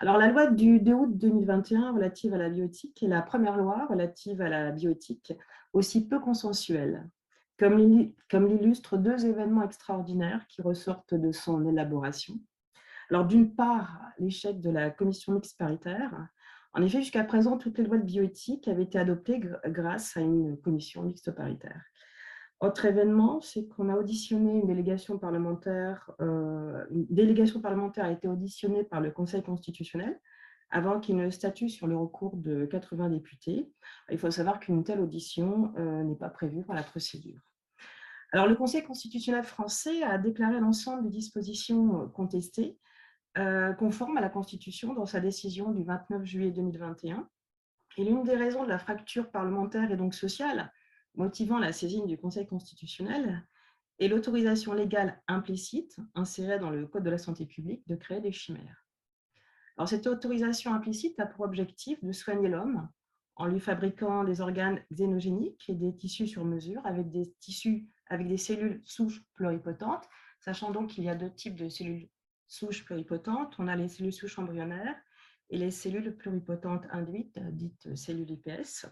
Alors, la loi du 2 août 2021 relative à la bioéthique est la première loi relative à la bioéthique aussi peu consensuelle, comme l'illustrent deux événements extraordinaires qui ressortent de son élaboration. Alors, d'une part, l'échec de la commission mixte paritaire. En effet, jusqu'à présent, toutes les lois de bioéthique avaient été adoptées grâce à une commission mixte paritaire. Autre événement, c'est qu'on a auditionné une délégation parlementaire. Une délégation parlementaire a été auditionnée par le Conseil constitutionnel avant qu'il ne statue sur le recours de 80 députés. Il faut savoir qu'une telle audition n'est pas prévue par la procédure. Alors, le Conseil constitutionnel français a déclaré l'ensemble des dispositions contestées conformes à la Constitution dans sa décision du 29 juillet 2021. Et l'une des raisons de la fracture parlementaire et donc sociale motivant la saisine du Conseil constitutionnel est l'autorisation légale implicite insérée dans le Code de la santé publique de créer des chimères. Alors, cette autorisation implicite a pour objectif de soigner l'homme en lui fabriquant des organes xénogéniques et des tissus sur mesure avec des cellules souches pluripotentes, sachant donc qu'il y a deux types de cellules souches pluripotentes. On a les cellules souches embryonnaires et les cellules pluripotentes induites, dites cellules iPS.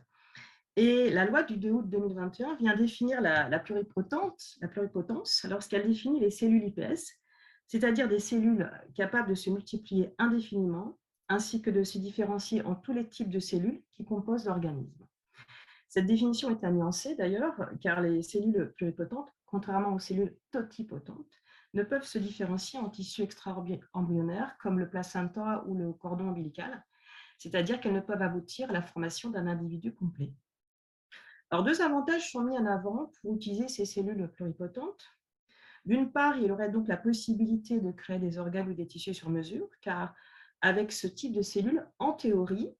Et la loi du 2 août 2021 vient définir la pluripotence lorsqu'elle définit les cellules iPS, c'est-à-dire des cellules capables de se multiplier indéfiniment, ainsi que de se différencier en tous les types de cellules qui composent l'organisme. Cette définition est à nuancer d'ailleurs, car les cellules pluripotentes, contrairement aux cellules totipotentes, ne peuvent se différencier en tissus extra-embryonnaires comme le placenta ou le cordon ombilical, c'est-à-dire qu'elles ne peuvent aboutir à la formation d'un individu complet. Alors, deux avantages sont mis en avant pour utiliser ces cellules pluripotentes. D'une part, il aurait donc la possibilité de créer des organes ou des tissus sur mesure, car avec ce type de cellules, en théorie,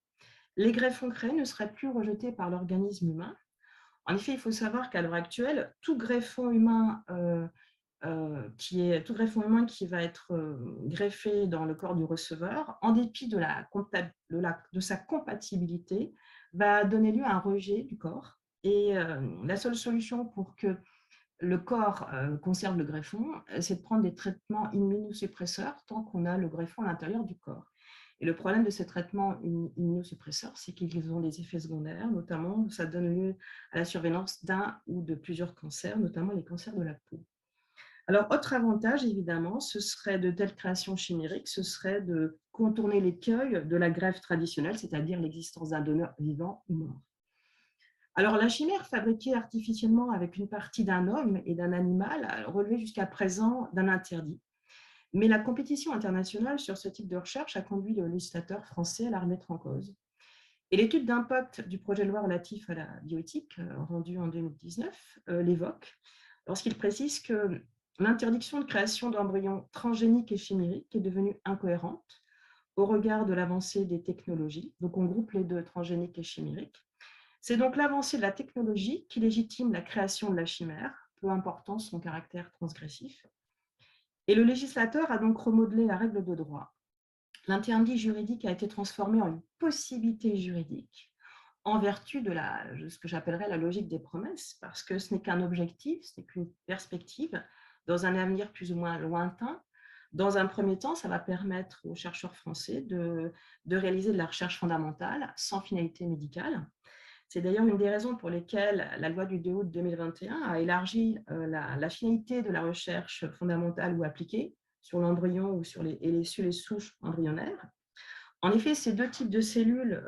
les greffons créés ne seraient plus rejetés par l'organisme humain. En effet, il faut savoir qu'à l'heure actuelle, tout greffon humain qui va être greffé dans le corps du receveur, en dépit de sa compatibilité, va donner lieu à un rejet du corps. Et la seule solution pour que le corps conserve le greffon, c'est de prendre des traitements immunosuppresseurs tant qu'on a le greffon à l'intérieur du corps. Et le problème de ces traitements immunosuppresseurs, c'est qu'ils ont des effets secondaires, notamment ça donne lieu à la survenance d'un ou de plusieurs cancers, notamment les cancers de la peau. Alors, autre avantage, évidemment, ce serait de telles créations chimériques, ce serait de contourner l'écueil de la greffe traditionnelle, c'est-à-dire l'existence d'un donneur vivant ou mort. Alors, la chimère fabriquée artificiellement avec une partie d'un homme et d'un animal relevait jusqu'à présent d'un interdit. Mais la compétition internationale sur ce type de recherche a conduit le législateur français à la remettre en cause. Et l'étude d'impact du projet de loi relatif à la bioéthique, rendue en 2019, l'évoque, lorsqu'il précise que l'interdiction de création d'embryons transgéniques et chimériques est devenue incohérente au regard de l'avancée des technologies. Donc, on groupe les deux, transgéniques et chimériques. C'est donc l'avancée de la technologie qui légitime la création de la chimère, peu important son caractère transgressif. Et le législateur a donc remodelé la règle de droit. L'interdit juridique a été transformé en une possibilité juridique en vertu de ce que j'appellerais la logique des promesses, parce que ce n'est qu'un objectif, ce n'est qu'une perspective dans un avenir plus ou moins lointain. Dans un premier temps, ça va permettre aux chercheurs français de réaliser de la recherche fondamentale sans finalité médicale. C'est d'ailleurs une des raisons pour lesquelles la loi du 2 août 2021 a élargi la finalité de la recherche fondamentale ou appliquée sur l'embryon ou sur les souches embryonnaires. En effet, ces deux types de cellules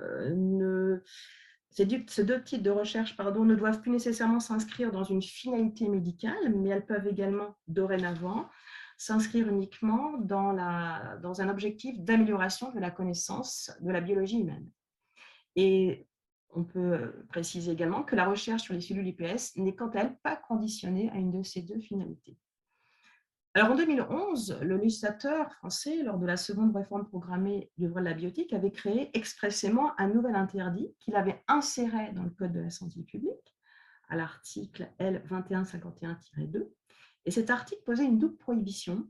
ces deux types de recherche ne doivent plus nécessairement s'inscrire dans une finalité médicale, mais elles peuvent également, dorénavant, s'inscrire uniquement dans un objectif d'amélioration de la connaissance de la biologie humaine. Et on peut préciser également que la recherche sur les cellules iPS n'est quant à elle pas conditionnée à une de ces deux finalités. Alors, en 2011, le législateur français, lors de la seconde réforme programmée du droit de la bioéthique, avait créé expressément un nouvel interdit qu'il avait inséré dans le Code de la santé publique, à l'article L. 2151-2. Et cet article posait une double prohibition.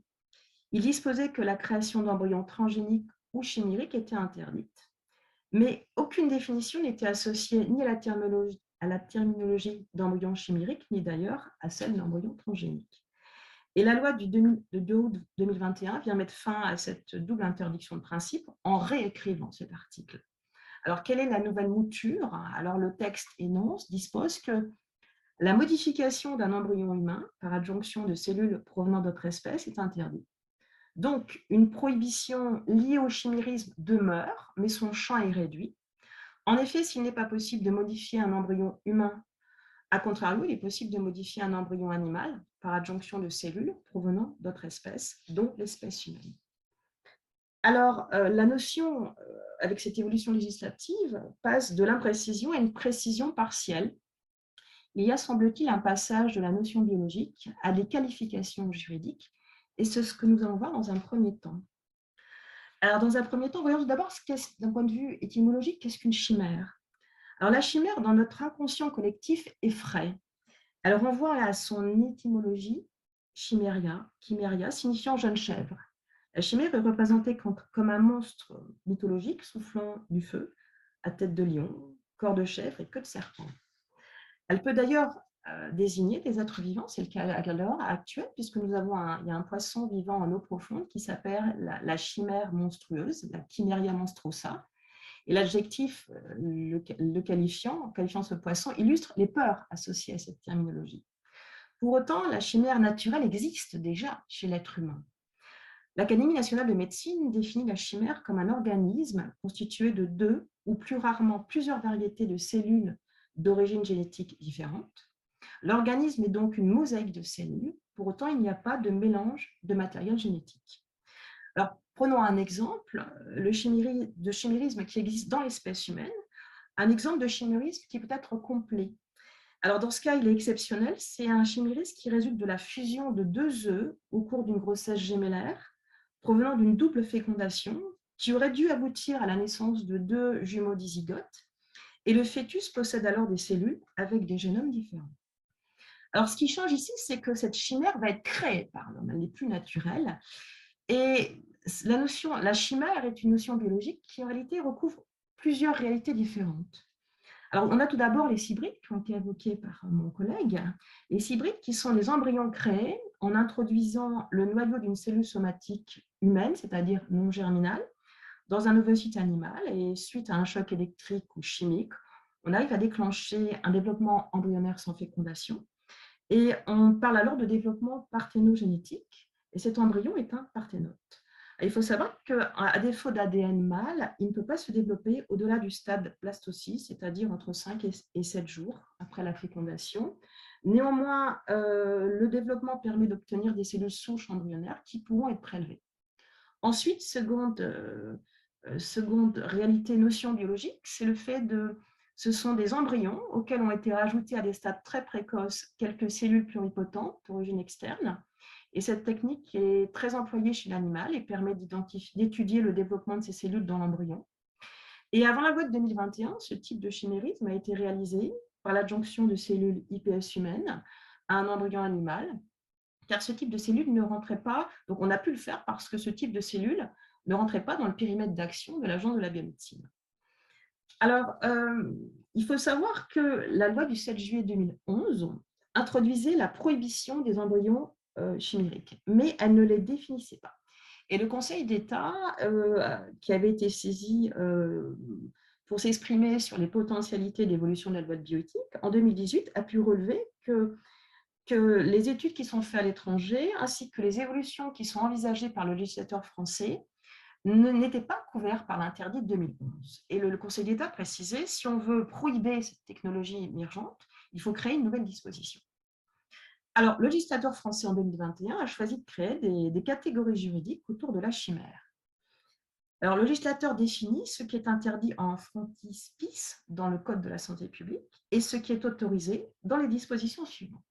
Il disposait que la création d'embryons transgéniques ou chimériques était interdite, mais aucune définition n'était associée ni à la terminologie d'embryon chimérique, ni d'ailleurs à celle d'embryon transgénique. Et la loi de 2 août 2021 vient mettre fin à cette double interdiction de principe en réécrivant cet article. Alors, quelle est la nouvelle mouture? Alors, le texte dispose que la modification d'un embryon humain par adjonction de cellules provenant d'autres espèces est interdite. Donc, une prohibition liée au chimérisme demeure, mais son champ est réduit. En effet, s'il n'est pas possible de modifier un embryon humain, à contrario, il est possible de modifier un embryon animal par adjonction de cellules provenant d'autres espèces, dont l'espèce humaine. Alors, la notion, avec cette évolution législative, passe de l'imprécision à une précision partielle. Il y a, semble-t-il, un passage de la notion biologique à des qualifications juridiques, et c'est ce que nous allons voir dans un premier temps. Alors, dans un premier temps, voyons tout d'abord, d'un point de vue étymologique, qu'est-ce qu'une chimère? Alors, la chimère, dans notre inconscient collectif, effraie. Elle renvoie à son étymologie, chiméria, signifiant jeune chèvre. La chimère est représentée comme un monstre mythologique soufflant du feu, à tête de lion, corps de chèvre et queue de serpent. Elle peut d'ailleurs désigner des êtres vivants, c'est le cas à l'heure actuelle, puisque il y a un poisson vivant en eau profonde qui s'appelle la chimère monstrueuse, la Chimeria monstrosa. Et l'adjectif qualifiant ce poisson illustre les peurs associées à cette terminologie. Pour autant, la chimère naturelle existe déjà chez l'être humain. L'Académie nationale de médecine définit la chimère comme un organisme constitué de 2 ou plus rarement plusieurs variétés de cellules d'origine génétique différentes. L'organisme est donc une mosaïque de cellules, pour autant il n'y a pas de mélange de matériel génétique. Alors, prenons un exemple, le chimérisme qui existe dans l'espèce humaine, un exemple de chimérisme qui peut être complet. Alors, dans ce cas, il est exceptionnel, c'est un chimérisme qui résulte de la fusion de 2 œufs au cours d'une grossesse gémellaire, provenant d'une double fécondation, qui aurait dû aboutir à la naissance de 2 jumeaux dizygotes, et le fœtus possède alors des cellules avec des génomes différents. Alors, ce qui change ici, c'est que cette chimère va être créée par l'homme, elle n'est plus naturelle, et la chimère est une notion biologique qui, en réalité, recouvre plusieurs réalités différentes. Alors, on a tout d'abord les hybrides qui ont été évoqués par mon collègue. Les hybrides qui sont les embryons créés en introduisant le noyau d'une cellule somatique humaine, c'est-à-dire non germinale, dans un ovocyte animal et suite à un choc électrique ou chimique, on arrive à déclencher un développement embryonnaire sans fécondation et on parle alors de développement parthénogénétique et cet embryon est un parthénote. Il faut savoir qu'à défaut d'ADN mâle, il ne peut pas se développer au-delà du stade blastocyste, c'est-à-dire entre 5 et 7 jours après la fécondation. Néanmoins, le développement permet d'obtenir des cellules souches embryonnaires qui pourront être prélevées. Ensuite, seconde réalité, notion biologique, c'est le fait ce sont des embryons auxquels ont été rajoutés à des stades très précoces quelques cellules pluripotentes d'origine externe. Et cette technique est très employée chez l'animal et permet d'étudier le développement de ces cellules dans l'embryon. Et avant la loi de 2021, ce type de chimérisme a été réalisé par l'adjonction de cellules iPS humaines à un embryon animal, car ce type de cellules ne rentrait pas, donc on a pu le faire parce que ce type de cellules ne rentrait pas dans le périmètre d'action de l'agence de la biomédecine. Alors, il faut savoir que la loi du 7 juillet 2011 introduisait la prohibition des embryons chimériques, mais elle ne les définissait pas. Et le Conseil d'État, qui avait été saisi pour s'exprimer sur les potentialités d'évolution de la loi de bioéthique, en 2018, a pu relever que les études qui sont faites à l'étranger, ainsi que les évolutions qui sont envisagées par le législateur français, n'étaient pas couverts par l'interdit de 2011. Et le Conseil d'État précisait, si on veut prohiber cette technologie émergente, il faut créer une nouvelle disposition. Alors, le législateur français en 2021 a choisi de créer des catégories juridiques autour de la chimère. Alors, le législateur définit ce qui est interdit en frontispice dans le Code de la santé publique et ce qui est autorisé dans les dispositions suivantes.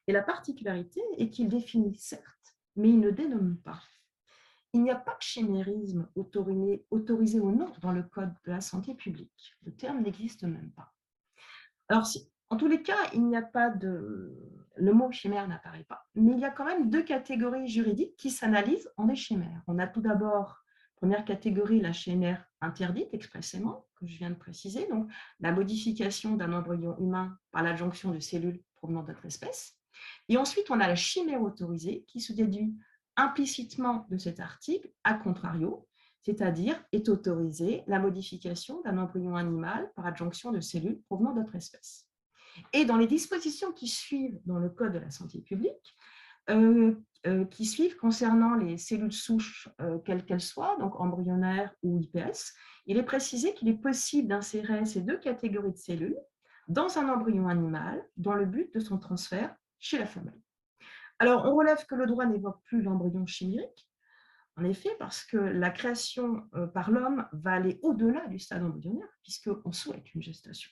Et la particularité est qu'il définit certes, mais il ne dénomme pas. Il n'y a pas de chimérisme autorisé ou non dans le Code de la santé publique. Le terme n'existe même pas. Alors, en tous les cas, le mot chimère n'apparaît pas, mais il y a quand même 2 catégories juridiques qui s'analysent en des chimères. On a tout d'abord, première catégorie, la chimère interdite expressément, que je viens de préciser, donc la modification d'un embryon humain par l'adjonction de cellules provenant d'autres espèces. Et ensuite, on a la chimère autorisée qui se déduit implicitement de cet article, à contrario, c'est-à-dire est autorisée la modification d'un embryon animal par adjonction de cellules provenant d'autres espèces. Et dans les dispositions qui suivent dans le Code de la santé publique, qui suivent concernant les cellules souches, quelles qu'elles soient, donc embryonnaires ou IPS, il est précisé qu'il est possible d'insérer ces deux catégories de cellules dans un embryon animal dans le but de son transfert chez la femelle. Alors, on relève que le droit n'évoque plus l'embryon chimérique, en effet, parce que la création par l'homme va aller au-delà du stade embryonnaire, puisqu'on souhaite une gestation.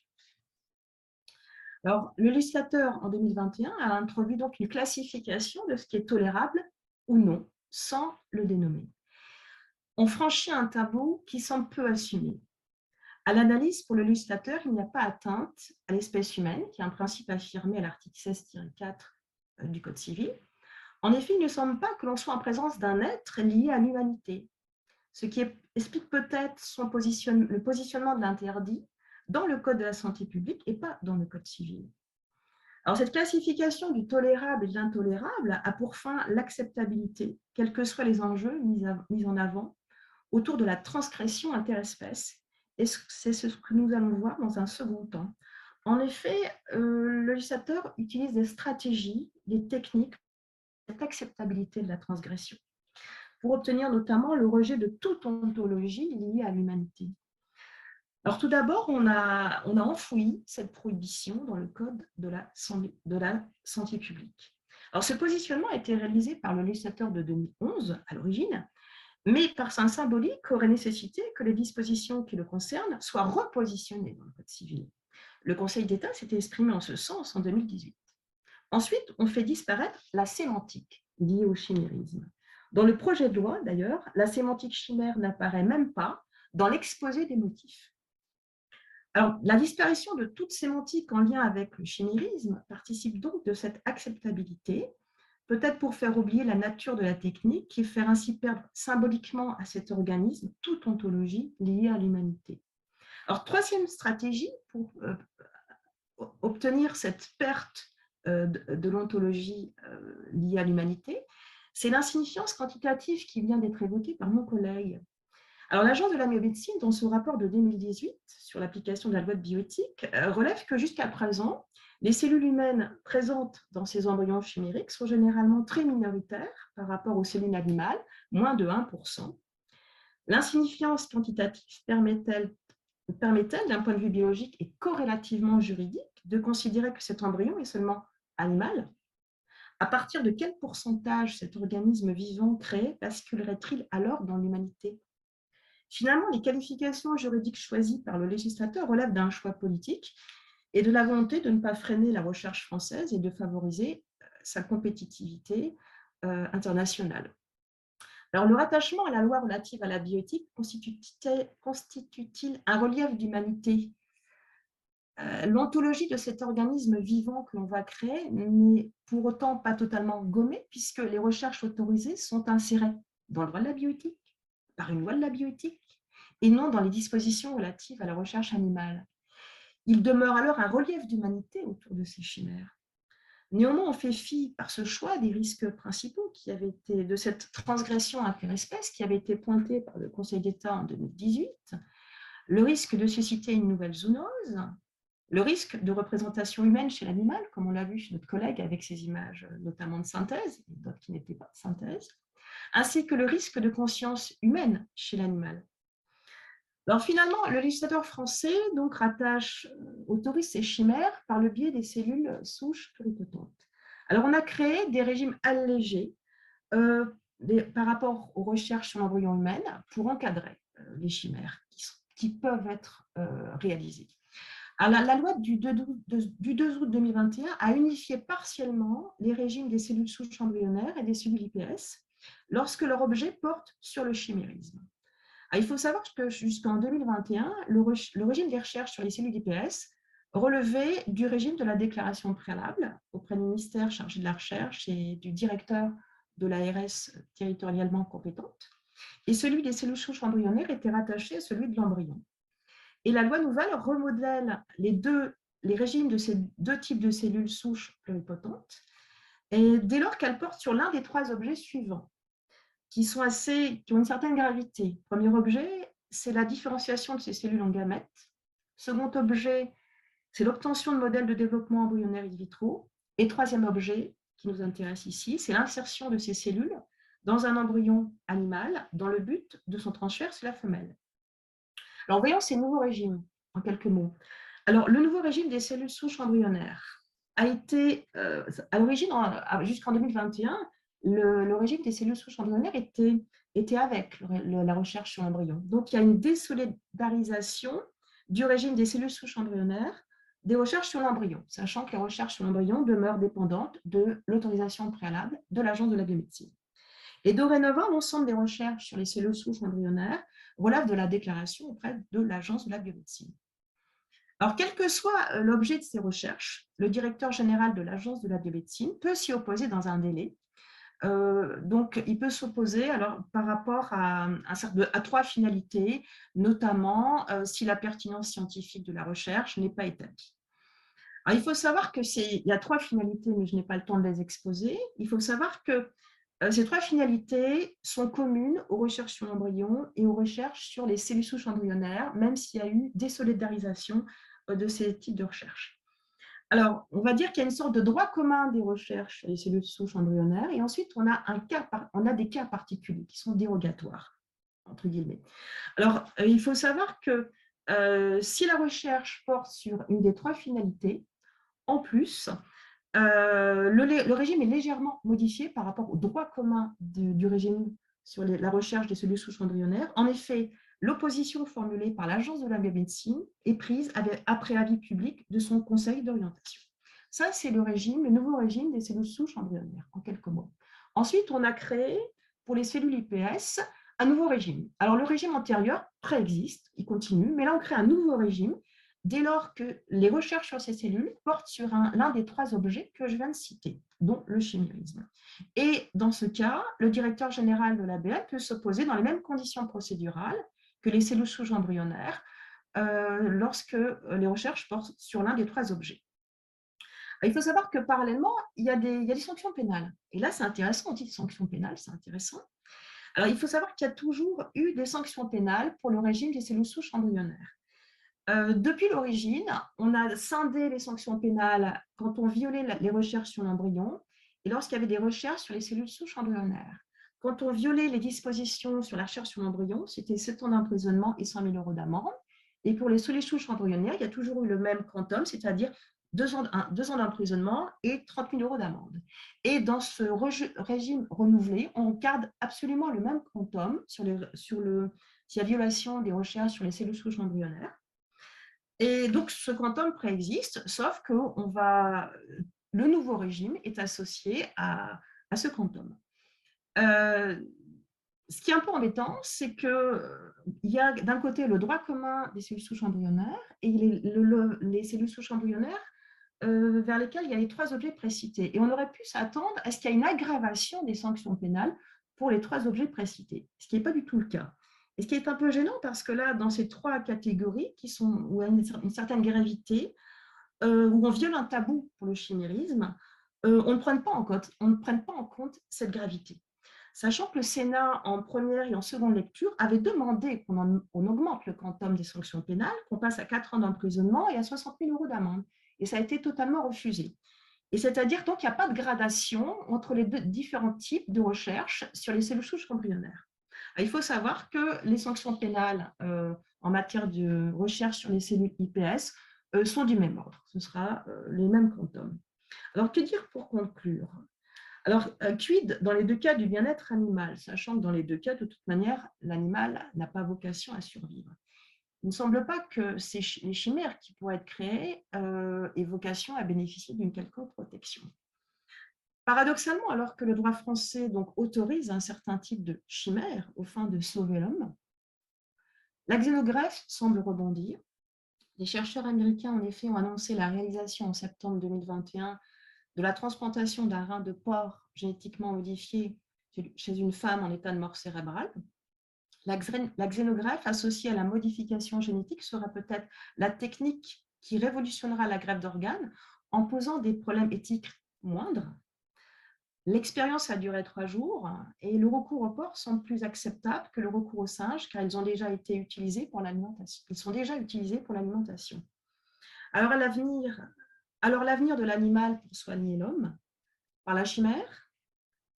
Alors, le législateur, en 2021, a introduit donc une classification de ce qui est tolérable ou non, sans le dénommer. On franchit un tabou qui semble peu assumé. À l'analyse, pour le législateur, il n'y a pas atteinte à l'espèce humaine, qui est un principe affirmé à l'article 16-4 du Code civil. En effet, il ne semble pas que l'on soit en présence d'un être lié à l'humanité, ce qui explique peut-être le positionnement de l'interdit dans le Code de la santé publique et pas dans le Code civil. Alors, cette classification du tolérable et de l'intolérable a pour fin l'acceptabilité, quels que soient les enjeux mis en avant, autour de la transgression interespèce. Et c'est ce que nous allons voir dans un second temps. En effet, le législateur utilise des stratégies, des techniques pour cette acceptabilité de la transgression, pour obtenir notamment le rejet de toute ontologie liée à l'humanité. Alors tout d'abord, on a enfoui cette prohibition dans le Code de la santé publique. Alors ce positionnement a été réalisé par le législateur de 2011 à l'origine, mais par un symbolique aurait nécessité que les dispositions qui le concernent soient repositionnées dans le Code civil. Le Conseil d'État s'était exprimé en ce sens en 2018. Ensuite, on fait disparaître la sémantique liée au chimérisme. Dans le projet de loi, d'ailleurs, la sémantique chimère n'apparaît même pas dans l'exposé des motifs. Alors, la disparition de toute sémantique en lien avec le chimérisme participe donc de cette acceptabilité, peut-être pour faire oublier la nature de la technique et faire ainsi perdre symboliquement à cet organisme toute ontologie liée à l'humanité. Alors, troisième stratégie pour obtenir cette perte de l'ontologie liée à l'humanité, c'est l'insignifiance quantitative qui vient d'être évoquée par mon collègue. Alors, l'Agence de la biomédecine, dans son rapport de 2018 sur l'application de la loi de bioéthique, relève que jusqu'à présent, les cellules humaines présentes dans ces embryons chimériques sont généralement très minoritaires par rapport aux cellules animales, moins de 1%. L'insignifiance quantitative permet-elle, d'un point de vue biologique et corrélativement juridique, de considérer que cet embryon est seulement animal? À partir de quel pourcentage cet organisme vivant créé basculerait-il alors dans l'humanité? Finalement, les qualifications juridiques choisies par le législateur relèvent d'un choix politique et de la volonté de ne pas freiner la recherche française et de favoriser sa compétitivité internationale. Alors, le rattachement à la loi relative à la bioéthique constitue-t-il un relief d'humanité? L'ontologie de cet organisme vivant que l'on va créer n'est pour autant pas totalement gommée, puisque les recherches autorisées sont insérées dans le droit de la bioéthique, par une loi de la bioéthique, et non dans les dispositions relatives à la recherche animale. Il demeure alors un relief d'humanité autour de ces chimères. Néanmoins, on fait fi par ce choix des risques principaux qui avaient été de cette transgression interespèce qui avait été pointée par le Conseil d'État en 2018, le risque de susciter une nouvelle zoonose, le risque de représentation humaine chez l'animal, comme on l'a vu chez notre collègue avec ses images notamment de synthèse, et d'autres qui n'étaient pas de synthèse, ainsi que le risque de conscience humaine chez l'animal. Alors finalement, le législateur français donc autorise ces chimères par le biais des cellules souches pluripotentes. Alors on a créé des régimes allégés par rapport aux recherches sur l'embryon humain pour encadrer les chimères qui peuvent être réalisées. Alors, la loi du 2 août 2021 a unifié partiellement les régimes des cellules souches embryonnaires et des cellules IPS lorsque leur objet porte sur le chimérisme. Alors, il faut savoir que jusqu'en 2021, le régime des recherches sur les cellules IPS relevait du régime de la déclaration préalable auprès du ministère chargé de la recherche et du directeur de l'ARS territorialement compétente, et celui des cellules souches embryonnaires était rattaché à celui de l'embryon. Et la loi nouvelle remodèle les régimes de ces deux types de cellules souches pluripotentes et dès lors qu'elle porte sur l'un des trois objets suivants, qui ont une certaine gravité. Premier objet, c'est la différenciation de ces cellules en gamètes. Second objet, c'est l'obtention de modèles de développement embryonnaire in vitro. Et troisième objet, qui nous intéresse ici, c'est l'insertion de ces cellules dans un embryon animal dans le but de son transfert sur la femelle. Alors, voyons ces nouveaux régimes, en quelques mots. Alors, le nouveau régime des cellules souches embryonnaires a été, à l'origine, jusqu'en 2021, le régime des cellules souches embryonnaires était avec la recherche sur l'embryon. Donc, il y a une désolidarisation du régime des cellules souches embryonnaires des recherches sur l'embryon, sachant que les recherches sur l'embryon demeurent dépendantes de l'autorisation préalable de l'Agence de la biomédecine. Et dorénavant, l'ensemble des recherches sur les cellules souches embryonnaires relèvent de la déclaration auprès de l'Agence de la biomédecine. Alors, quel que soit l'objet de ces recherches, le directeur général de l'Agence de la biomédecine peut s'y opposer dans un délai. Donc, il peut s'opposer par rapport à trois finalités, notamment si la pertinence scientifique de la recherche n'est pas établie. Alors, il faut savoir qu'il y a trois finalités, mais je n'ai pas le temps de les exposer. Il faut savoir que ces trois finalités sont communes aux recherches sur l'embryon et aux recherches sur les cellules souches embryonnaires, même s'il y a eu désolidarisation de ces types de recherches. Alors, on va dire qu'il y a une sorte de droit commun des recherches sur les cellules souches embryonnaires, et ensuite, on a des cas particuliers qui sont dérogatoires, entre guillemets. Alors, il faut savoir que si la recherche porte sur une des trois finalités, en plus, le régime est légèrement modifié par rapport au droit commun du régime sur la recherche des cellules souches embryonnaires. En effet, l'opposition formulée par l'Agence de la biomédecine est prise après avis public de son conseil d'orientation. Ça, c'est le nouveau régime des cellules souches embryonnaires, en quelques mots. Ensuite, on a créé, pour les cellules iPS, un nouveau régime. Alors, le régime antérieur préexiste, il continue, mais là, on crée un nouveau régime dès lors que les recherches sur ces cellules portent sur l'un des trois objets que je viens de citer, dont le chimérisme. Et dans ce cas, le directeur général de l'ABL peut s'opposer dans les mêmes conditions procédurales que les cellules souches embryonnaires lorsque les recherches portent sur l'un des trois objets. Il faut savoir que parallèlement, il y a des sanctions pénales. Et là, c'est intéressant, on dit sanctions pénales, c'est intéressant. Alors, il faut savoir qu'il y a toujours eu des sanctions pénales pour le régime des cellules souches embryonnaires. Depuis l'origine, on a scindé les sanctions pénales quand on violait les recherches sur l'embryon et lorsqu'il y avait des recherches sur les cellules souches embryonnaires. Quand on violait les dispositions sur la recherche sur l'embryon, c'était 7 ans d'emprisonnement et 100 000 € d'amende. Et pour les cellules souches embryonnaires, il y a toujours eu le même quantum, c'est-à-dire 2 ans d'emprisonnement et 30 000 € d'amende. Et dans ce régime renouvelé, on garde absolument le même quantum s'il y a violation des recherches sur les cellules souches embryonnaires. Et donc, ce quantum préexiste, sauf que le nouveau régime est associé à ce quantum. Ce qui est un peu embêtant, c'est qu'il y a d'un côté le droit commun des cellules souches embryonnaires et les cellules souches embryonnaires vers lesquelles il y a les trois objets précités. Et on aurait pu s'attendre à ce qu'il y ait une aggravation des sanctions pénales pour les trois objets précités, ce qui n'est pas du tout le cas. Et ce qui est un peu gênant parce que là, dans ces trois catégories où il y a une certaine gravité, où on viole un tabou pour le chimérisme, on ne prenne pas en compte cette gravité. Sachant que le Sénat, en première et en seconde lecture, avait demandé qu'on augmente le quantum des sanctions pénales, qu'on passe à 4 ans d'emprisonnement et à 60 000 € d'amende. Et ça a été totalement refusé. Et c'est-à-dire donc qu'il n'y a pas de gradation entre les différents types de recherche sur les cellules souches embryonnaires. Il faut savoir que les sanctions pénales en matière de recherche sur les cellules iPS sont du même ordre. Ce sera les mêmes quantums. Alors, que dire pour conclure? Alors, quid dans les deux cas du bien-être animal, sachant que dans les deux cas, de toute manière, l'animal n'a pas vocation à survivre. Il ne semble pas que les chimères qui pourraient être créées aient vocation à bénéficier d'une quelconque protection. Paradoxalement, alors que le droit français donc, autorise un certain type de chimère aux fins de sauver l'homme, la xénogreffe semble rebondir. Les chercheurs américains, en effet, ont annoncé la réalisation en septembre 2021 de la transplantation d'un rein de porc génétiquement modifié chez une femme en état de mort cérébrale. La xénogreffe associée à la modification génétique sera peut-être la technique qui révolutionnera la greffe d'organes en posant des problèmes éthiques moindres. L'expérience a duré 3 jours et le recours au porc semble plus acceptable que le recours aux singes car ils ont déjà été utilisés pour l'alimentation. Ils sont déjà utilisés pour l'alimentation. Alors à l'avenir, alors l'avenir de l'animal pour soigner l'homme, par la chimère,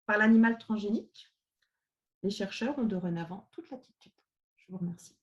par l'animal transgénique, les chercheurs ont dorénavant toute l'attitude. Je vous remercie.